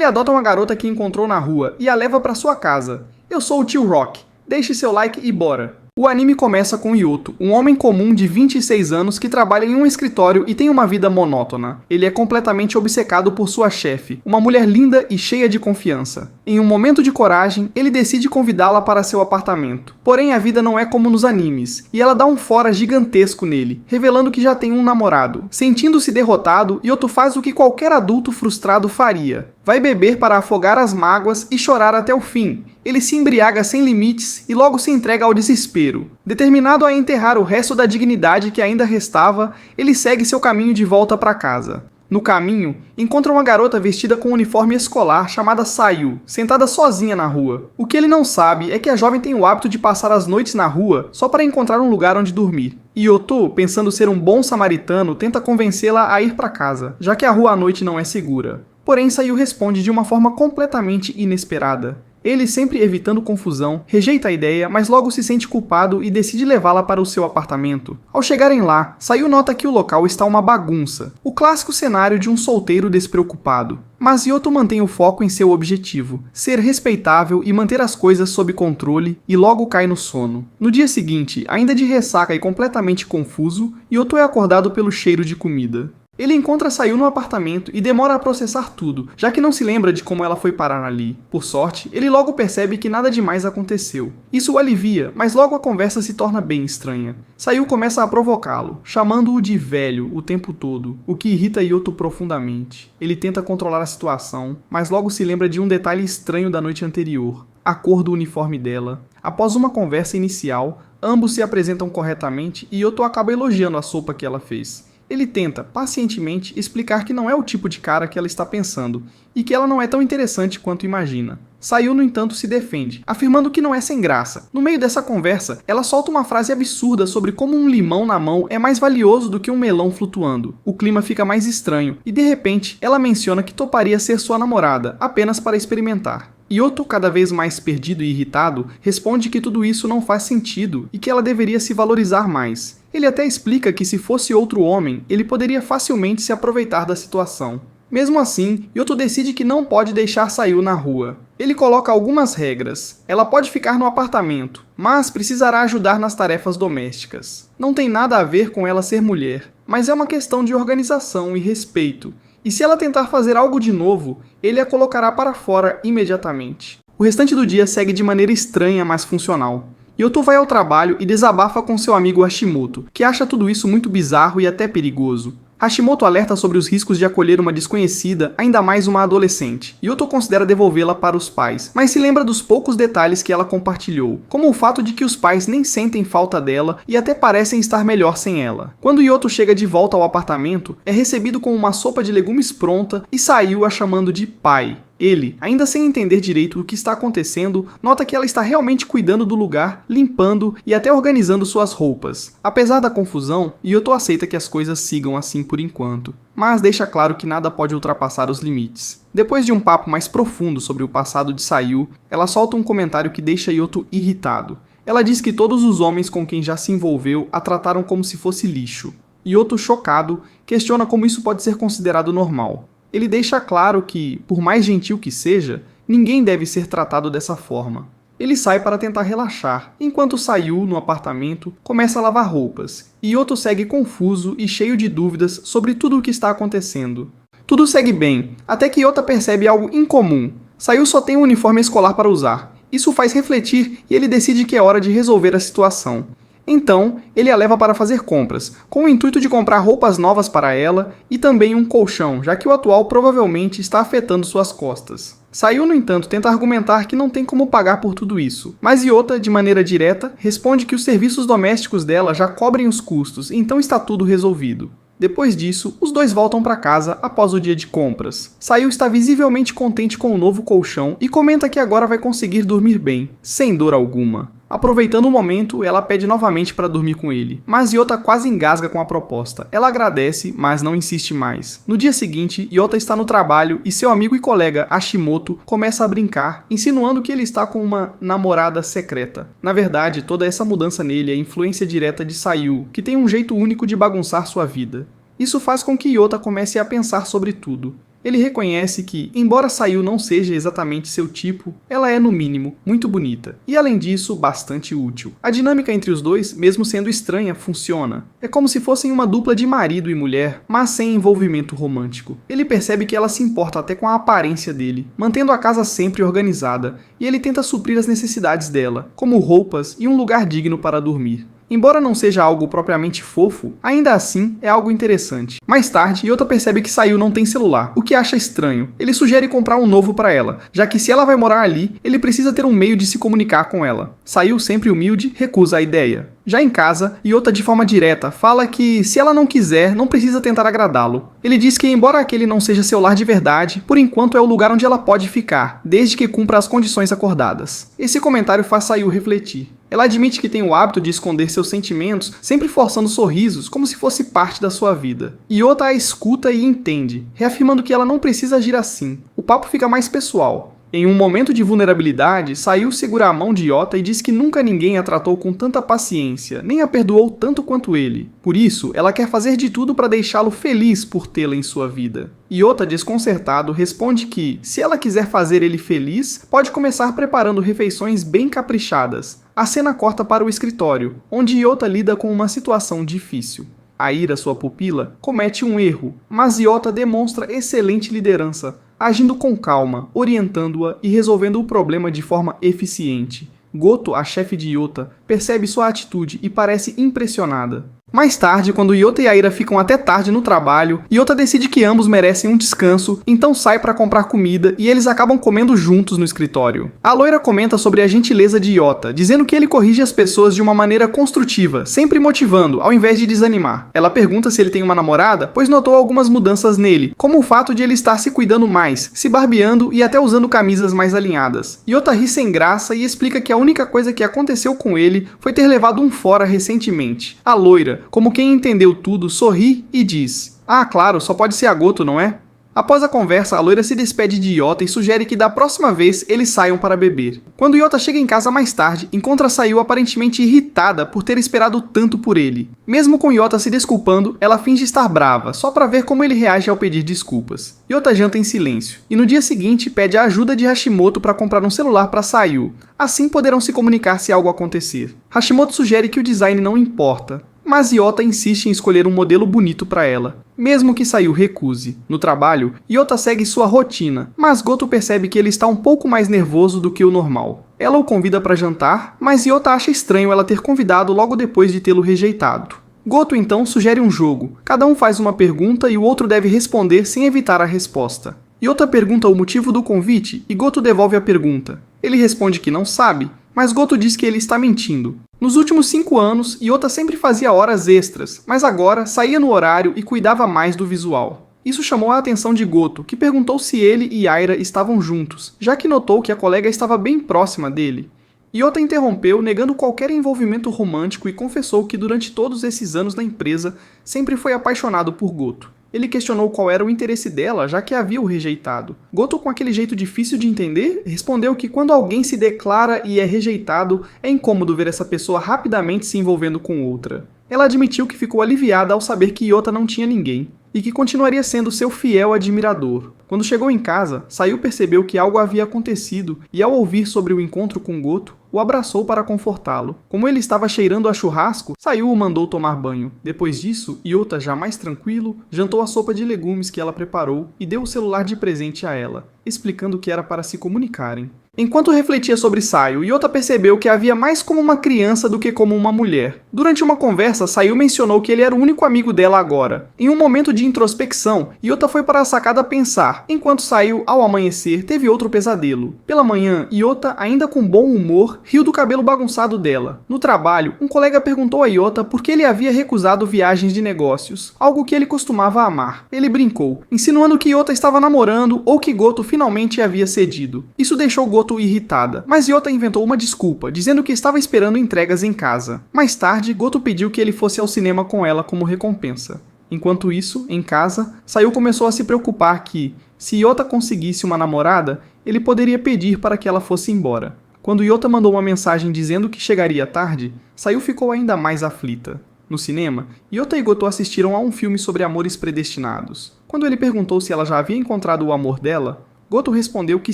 Ele adota uma garota que encontrou na rua e a leva para sua casa. Eu sou o tio Rock. Deixe seu like e bora! O anime começa com Yoto, um homem comum de 26 anos que trabalha em um escritório e tem uma vida monótona. Ele é completamente obcecado por sua chefe, uma mulher linda e cheia de confiança. Em um momento de coragem, ele decide convidá-la para seu apartamento. Porém, a vida não é como nos animes, e ela dá um fora gigantesco nele, revelando que já tem um namorado. Sentindo-se derrotado, Yoto faz o que qualquer adulto frustrado faria. Vai beber para afogar as mágoas e chorar até o fim. Ele se embriaga sem limites e logo se entrega ao desespero. Determinado a enterrar o resto da dignidade que ainda restava, ele segue seu caminho de volta para casa. No caminho, encontra uma garota vestida com um uniforme escolar chamada Sayu, sentada sozinha na rua. O que ele não sabe é que a jovem tem o hábito de passar as noites na rua só para encontrar um lugar onde dormir. Yoto, pensando ser um bom samaritano, tenta convencê-la a ir para casa, já que a rua à noite não é segura. Porém, Sayu responde de uma forma completamente inesperada. Ele, sempre evitando confusão, rejeita a ideia, mas logo se sente culpado e decide levá-la para o seu apartamento. Ao chegarem lá, Sayu nota que o local está uma bagunça, o clássico cenário de um solteiro despreocupado. Mas Yoto mantém o foco em seu objetivo, ser respeitável e manter as coisas sob controle, e logo cai no sono. No dia seguinte, ainda de ressaca e completamente confuso, Yoto é acordado pelo cheiro de comida. Ele encontra Sayu no apartamento e demora a processar tudo, já que não se lembra de como ela foi parar ali. Por sorte, ele logo percebe que nada demais aconteceu. Isso o alivia, mas logo a conversa se torna bem estranha. Sayu começa a provocá-lo, chamando-o de velho o tempo todo, o que irrita Yoto profundamente. Ele tenta controlar a situação, mas logo se lembra de um detalhe estranho da noite anterior: a cor do uniforme dela. Após uma conversa inicial, ambos se apresentam corretamente e Yoto acaba elogiando a sopa que ela fez. Ele tenta, pacientemente, explicar que não é o tipo de cara que ela está pensando, e que ela não é tão interessante quanto imagina. Sayu, no entanto, se defende, afirmando que não é sem graça. No meio dessa conversa, ela solta uma frase absurda sobre como um limão na mão é mais valioso do que um melão flutuando. O clima fica mais estranho, e de repente, ela menciona que toparia ser sua namorada, apenas para experimentar. Yoto, cada vez mais perdido e irritado, responde que tudo isso não faz sentido e que ela deveria se valorizar mais. Ele até explica que se fosse outro homem, ele poderia facilmente se aproveitar da situação. Mesmo assim, Yoto decide que não pode deixar Sayu na rua. Ele coloca algumas regras. Ela pode ficar no apartamento, mas precisará ajudar nas tarefas domésticas. Não tem nada a ver com ela ser mulher, mas é uma questão de organização e respeito. E se ela tentar fazer algo de novo, ele a colocará para fora imediatamente. O restante do dia segue de maneira estranha, mas funcional. Yoto vai ao trabalho e desabafa com seu amigo Hashimoto, que acha tudo isso muito bizarro e até perigoso. Hashimoto alerta sobre os riscos de acolher uma desconhecida, ainda mais uma adolescente. Yoto considera devolvê-la para os pais, mas se lembra dos poucos detalhes que ela compartilhou, como o fato de que os pais nem sentem falta dela e até parecem estar melhor sem ela. Quando Yoto chega de volta ao apartamento, é recebido com uma sopa de legumes pronta e Sayu a chamando de pai. Ele, ainda sem entender direito o que está acontecendo, nota que ela está realmente cuidando do lugar, limpando e até organizando suas roupas. Apesar da confusão, Yoto aceita que as coisas sigam assim por enquanto, mas deixa claro que nada pode ultrapassar os limites. Depois de um papo mais profundo sobre o passado de Sayu, ela solta um comentário que deixa Yoto irritado. Ela diz que todos os homens com quem já se envolveu a trataram como se fosse lixo. Yoto, chocado, questiona como isso pode ser considerado normal. Ele deixa claro que, por mais gentil que seja, ninguém deve ser tratado dessa forma. Ele sai para tentar relaxar, enquanto Sayu, no apartamento, começa a lavar roupas, e Yoto segue confuso e cheio de dúvidas sobre tudo o que está acontecendo. Tudo segue bem, até que Yoto percebe algo incomum. Sayu só tem um uniforme escolar para usar. Isso o faz refletir e ele decide que é hora de resolver a situação. Então, ele a leva para fazer compras, com o intuito de comprar roupas novas para ela e também um colchão, já que o atual provavelmente está afetando suas costas. Sayu, no entanto, tenta argumentar que não tem como pagar por tudo isso, mas Yoto, de maneira direta, responde que os serviços domésticos dela já cobrem os custos, então está tudo resolvido. Depois disso, os dois voltam para casa após o dia de compras. Sayu está visivelmente contente com o novo colchão e comenta que agora vai conseguir dormir bem, sem dor alguma. Aproveitando o momento, ela pede novamente para dormir com ele, mas Yoto quase engasga com a proposta. Ela agradece, mas não insiste mais. No dia seguinte, Yoto está no trabalho e seu amigo e colega Hashimoto começa a brincar, insinuando que ele está com uma namorada secreta. Na verdade, toda essa mudança nele é influência direta de Sayu, que tem um jeito único de bagunçar sua vida. Isso faz com que Yoto comece a pensar sobre tudo. Ele reconhece que, embora Sayu não seja exatamente seu tipo, ela é, no mínimo, muito bonita. E além disso, bastante útil. A dinâmica entre os dois, mesmo sendo estranha, funciona. É como se fossem uma dupla de marido e mulher, mas sem envolvimento romântico. Ele percebe que ela se importa até com a aparência dele, mantendo a casa sempre organizada, e ele tenta suprir as necessidades dela, como roupas e um lugar digno para dormir. Embora não seja algo propriamente fofo, ainda assim é algo interessante. Mais tarde, Yota percebe que Sayu não tem celular, o que acha estranho. Ele sugere comprar um novo para ela, já que se ela vai morar ali, ele precisa ter um meio de se comunicar com ela. Sayu, sempre humilde, recusa a ideia. Já em casa, Yota de forma direta fala que se ela não quiser, não precisa tentar agradá-lo. Ele diz que embora aquele não seja seu lar de verdade, por enquanto é o lugar onde ela pode ficar, desde que cumpra as condições acordadas. Esse comentário faz Sayu refletir. Ela admite que tem o hábito de esconder seus sentimentos, sempre forçando sorrisos, como se fosse parte da sua vida. Yota a escuta e entende, reafirmando que ela não precisa agir assim. O papo fica mais pessoal. Em um momento de vulnerabilidade, Sayu segura a mão de Yota e diz que nunca ninguém a tratou com tanta paciência, nem a perdoou tanto quanto ele. Por isso, ela quer fazer de tudo para deixá-lo feliz por tê-la em sua vida. Yota, desconcertado, responde que, se ela quiser fazer ele feliz, pode começar preparando refeições bem caprichadas. A cena corta para o escritório, onde Yota lida com uma situação difícil. Aira, sua pupila, comete um erro, mas Yota demonstra excelente liderança, agindo com calma, orientando-a e resolvendo o problema de forma eficiente. Goto, a chefe de Yota, percebe sua atitude e parece impressionada. Mais tarde, quando Yota e Aira ficam até tarde no trabalho, Yota decide que ambos merecem um descanso, então sai para comprar comida e eles acabam comendo juntos no escritório. A loira comenta sobre a gentileza de Yota, dizendo que ele corrige as pessoas de uma maneira construtiva, sempre motivando, ao invés de desanimar. Ela pergunta se ele tem uma namorada, pois notou algumas mudanças nele, como o fato de ele estar se cuidando mais, se barbeando e até usando camisas mais alinhadas. Yota ri sem graça e explica que a única coisa que aconteceu com ele foi ter levado um fora recentemente. A loira, como quem entendeu tudo, sorri e diz: "Ah, claro, só pode ser a Goto, não é?" Após a conversa, a loira se despede de Yota e sugere que da próxima vez eles saiam para beber. Quando Yota chega em casa mais tarde, encontra Sayu aparentemente irritada por ter esperado tanto por ele. Mesmo com Yota se desculpando, ela finge estar brava, só para ver como ele reage ao pedir desculpas. Yota janta em silêncio, e no dia seguinte pede a ajuda de Hashimoto para comprar um celular para Sayu. Assim poderão se comunicar se algo acontecer. Hashimoto sugere que o design não importa, mas Yota insiste em escolher um modelo bonito para ela, mesmo que Sayu recuse. No trabalho, Yota segue sua rotina, mas Goto percebe que ele está um pouco mais nervoso do que o normal. Ela o convida para jantar, mas Yota acha estranho ela ter convidado logo depois de tê-lo rejeitado. Goto então sugere um jogo. Cada um faz uma pergunta e o outro deve responder sem evitar a resposta. Yota pergunta o motivo do convite e Goto devolve a pergunta. Ele responde que não sabe, mas Goto diz que ele está mentindo. Nos últimos 5 anos, Yota sempre fazia horas extras, mas agora saía no horário e cuidava mais do visual. Isso chamou a atenção de Goto, que perguntou se ele e Aira estavam juntos, já que notou que a colega estava bem próxima dele. Yota interrompeu, negando qualquer envolvimento romântico e confessou que durante todos esses anos na empresa sempre foi apaixonado por Goto. Ele questionou qual era o interesse dela, já que havia o rejeitado. Goto, com aquele jeito difícil de entender, respondeu que quando alguém se declara e é rejeitado, é incômodo ver essa pessoa rapidamente se envolvendo com outra. Ela admitiu que ficou aliviada ao saber que Yota não tinha ninguém, e que continuaria sendo seu fiel admirador. Quando chegou em casa, Sayu percebeu que algo havia acontecido e, ao ouvir sobre o encontro com Goto, o abraçou para confortá-lo. Como ele estava cheirando a churrasco, Sayu o mandou tomar banho. Depois disso, Yota, já mais tranquilo, jantou a sopa de legumes que ela preparou e deu o celular de presente a ela, explicando que era para se comunicarem. Enquanto refletia sobre Sayu, Yota percebeu que havia mais como uma criança do que como uma mulher. Durante uma conversa, Sayu mencionou que ele era o único amigo dela agora. Em um momento de introspecção, Yota foi para a sacada pensar, enquanto Sayu, ao amanhecer, teve outro pesadelo. Pela manhã, Yota, ainda com bom humor, riu do cabelo bagunçado dela. No trabalho, um colega perguntou a Yota por que ele havia recusado viagens de negócios, algo que ele costumava amar. Ele brincou, insinuando que Yota estava namorando ou que Goto finalmente havia cedido. Isso deixou Goto irritada, mas Yota inventou uma desculpa, dizendo que estava esperando entregas em casa. Mais tarde, Goto pediu que ele fosse ao cinema com ela como recompensa. Enquanto isso, em casa, Sayu começou a se preocupar que, se Yota conseguisse uma namorada, ele poderia pedir para que ela fosse embora. Quando Yota mandou uma mensagem dizendo que chegaria tarde, Sayu ficou ainda mais aflita. No cinema, Yota e Goto assistiram a um filme sobre amores predestinados. Quando ele perguntou se ela já havia encontrado o amor dela, Goto respondeu que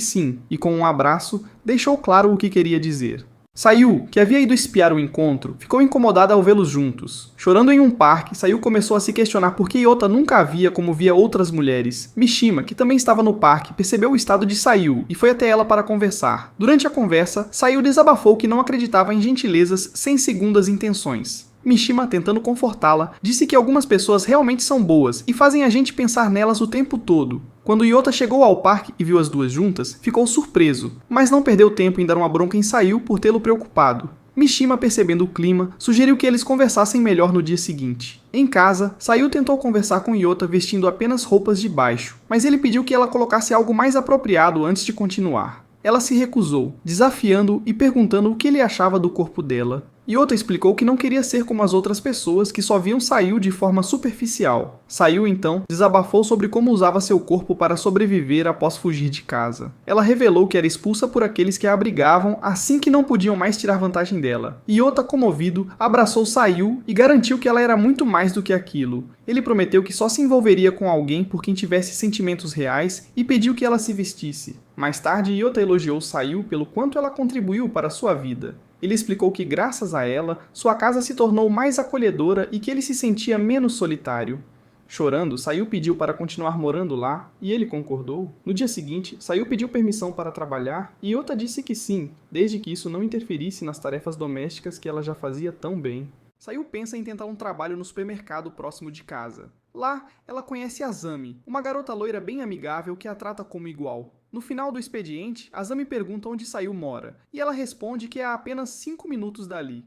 sim, e com um abraço, deixou claro o que queria dizer. Sayu, que havia ido espiar o encontro, ficou incomodada ao vê-los juntos. Chorando em um parque, Sayu começou a se questionar por que Yota nunca a via como via outras mulheres. Mishima, que também estava no parque, percebeu o estado de Sayu e foi até ela para conversar. Durante a conversa, Sayu desabafou que não acreditava em gentilezas sem segundas intenções. Mishima, tentando confortá-la, disse que algumas pessoas realmente são boas e fazem a gente pensar nelas o tempo todo. Quando Yota chegou ao parque e viu as duas juntas, ficou surpreso, mas não perdeu tempo em dar uma bronca em Sayu por tê-lo preocupado. Mishima, percebendo o clima, sugeriu que eles conversassem melhor no dia seguinte. Em casa, Sayu tentou conversar com Yota vestindo apenas roupas de baixo, mas ele pediu que ela colocasse algo mais apropriado antes de continuar. Ela se recusou, desafiando-o e perguntando o que ele achava do corpo dela. Yota explicou que não queria ser como as outras pessoas que só viam Sayu de forma superficial. Sayu, então, desabafou sobre como usava seu corpo para sobreviver após fugir de casa. Ela revelou que era expulsa por aqueles que a abrigavam assim que não podiam mais tirar vantagem dela. Yota, comovido, abraçou Sayu e garantiu que ela era muito mais do que aquilo. Ele prometeu que só se envolveria com alguém por quem tivesse sentimentos reais e pediu que ela se vestisse. Mais tarde, Yota elogiou Sayu pelo quanto ela contribuiu para sua vida. Ele explicou que, graças a ela, sua casa se tornou mais acolhedora e que ele se sentia menos solitário. Chorando, Sayu pediu para continuar morando lá e ele concordou. No dia seguinte, Sayu pediu permissão para trabalhar e Yota disse que sim, desde que isso não interferisse nas tarefas domésticas que ela já fazia tão bem. Sayu pensa em tentar um trabalho no supermercado próximo de casa. Lá, ela conhece Azami, uma garota loira bem amigável que a trata como igual. No final do expediente, Azami pergunta onde Sayu mora, e ela responde que é a apenas 5 minutos dali.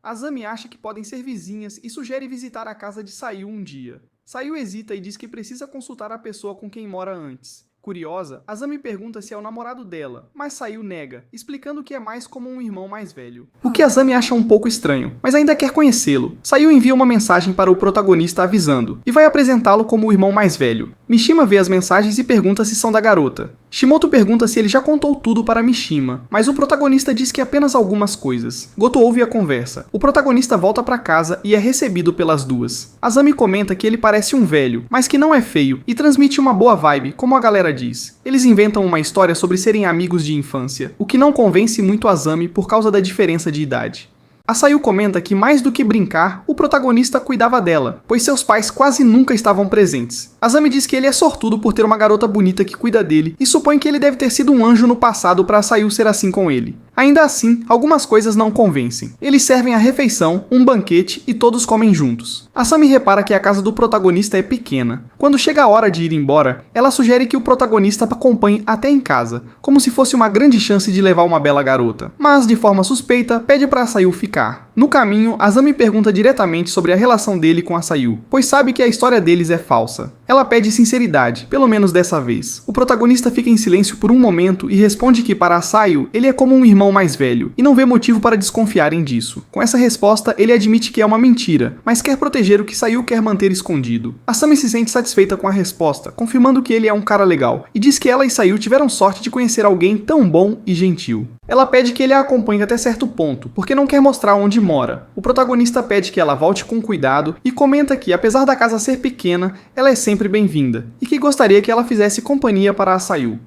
Azami acha que podem ser vizinhas e sugere visitar a casa de Sayu um dia. Sayu hesita e diz que precisa consultar a pessoa com quem mora antes. Curiosa, Azami pergunta se é o namorado dela, mas Sayu nega, explicando que é mais como um irmão mais velho. O que Azami acha um pouco estranho, mas ainda quer conhecê-lo. Sayu envia uma mensagem para o protagonista avisando, e vai apresentá-lo como o irmão mais velho. Mishima vê as mensagens e pergunta se são da garota. Shimoto pergunta se ele já contou tudo para Mishima, mas o protagonista diz que apenas algumas coisas. Goto ouve a conversa. O protagonista volta para casa e é recebido pelas duas. Azami comenta que ele parece um velho, mas que não é feio, e transmite uma boa vibe, como a galera diz. Eles inventam uma história sobre serem amigos de infância, o que não convence muito Azami por causa da diferença de idade. A Sayu comenta que, mais do que brincar, o protagonista cuidava dela, pois seus pais quase nunca estavam presentes. Azami diz que ele é sortudo por ter uma garota bonita que cuida dele e supõe que ele deve ter sido um anjo no passado para a Sayu ser assim com ele. Ainda assim, algumas coisas não convencem. Eles servem a refeição, um banquete e todos comem juntos. Asami repara que a casa do protagonista é pequena. Quando chega a hora de ir embora, ela sugere que o protagonista acompanhe até em casa, como se fosse uma grande chance de levar uma bela garota. Mas, de forma suspeita, pede para a Sayu ficar. No caminho, Asami pergunta diretamente sobre a relação dele com a Sayu, pois sabe que a história deles é falsa. Ela pede sinceridade, pelo menos dessa vez. O protagonista fica em silêncio por um momento e responde que para a Sayu, ele é como um irmão mais velho, e não vê motivo para desconfiarem disso. Com essa resposta, ele admite que é uma mentira, mas quer proteger o que Sayu quer manter escondido. Asami se sente satisfeita com a resposta, confirmando que ele é um cara legal, e diz que ela e Sayu tiveram sorte de conhecer alguém tão bom e gentil. Ela pede que ele a acompanhe até certo ponto, porque não quer mostrar onde mora. O protagonista pede que ela volte com cuidado e comenta que, apesar da casa ser pequena, ela é sempre bem-vinda, e que gostaria que ela fizesse companhia para a Sayu.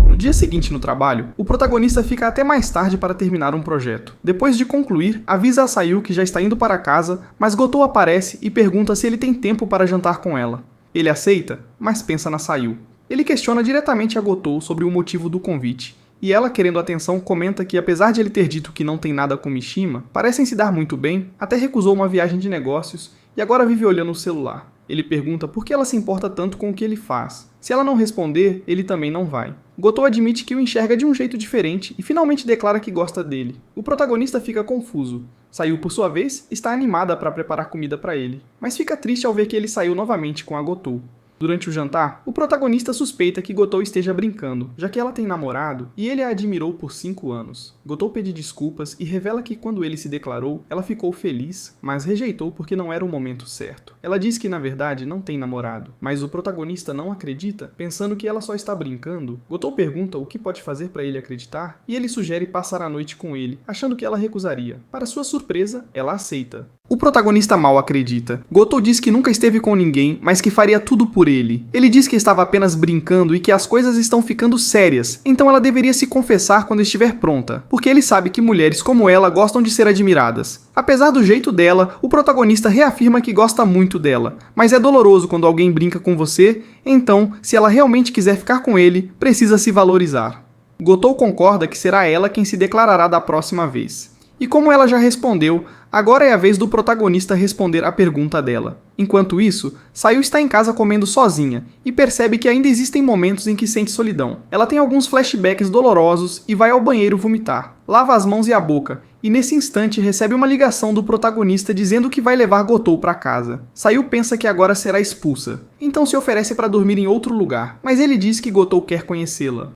No dia seguinte no trabalho, o protagonista fica até mais tarde para terminar um projeto. Depois de concluir, avisa a Sayu que já está indo para casa, mas Gotou aparece e pergunta se ele tem tempo para jantar com ela. Ele aceita, mas pensa na Sayu. Ele questiona diretamente a Gotou sobre o motivo do convite, e ela, querendo atenção, comenta que, apesar de ele ter dito que não tem nada com Mishima, parecem se dar muito bem, até recusou uma viagem de negócios e agora vive olhando o celular. Ele pergunta por que ela se importa tanto com o que ele faz. Se ela não responder, ele também não vai. Gotou admite que o enxerga de um jeito diferente e finalmente declara que gosta dele. O protagonista fica confuso. Sayu, por sua vez, está animada para preparar comida para ele, mas fica triste ao ver que ele saiu novamente com a Gotou. Durante o jantar, o protagonista suspeita que Gotou esteja brincando, já que ela tem namorado e ele a admirou por 5 anos. Gotou pede desculpas e revela que quando ele se declarou, ela ficou feliz, mas rejeitou porque não era o momento certo. Ela diz que na verdade não tem namorado, mas o protagonista não acredita, pensando que ela só está brincando. Gotou pergunta o que pode fazer para ele acreditar e ele sugere passar a noite com ele, achando que ela recusaria. Para sua surpresa, ela aceita. O protagonista mal acredita. Gotou diz que nunca esteve com ninguém, mas que faria tudo por ele. Ele diz que estava apenas brincando e que as coisas estão ficando sérias, então ela deveria se confessar quando estiver pronta, porque ele sabe que mulheres como ela gostam de ser admiradas. Apesar do jeito dela, o protagonista reafirma que gosta muito dela, mas é doloroso quando alguém brinca com você, então, se ela realmente quiser ficar com ele, precisa se valorizar. Gotou concorda que será ela quem se declarará da próxima vez. E como ela já respondeu, agora é a vez do protagonista responder a pergunta dela. Enquanto isso, Sayu está em casa comendo sozinha e percebe que ainda existem momentos em que sente solidão. Ela tem alguns flashbacks dolorosos e vai ao banheiro vomitar. Lava as mãos e a boca, e nesse instante recebe uma ligação do protagonista dizendo que vai levar Gotou para casa. Sayu pensa que agora será expulsa, então se oferece para dormir em outro lugar, mas ele diz que Gotou quer conhecê-la.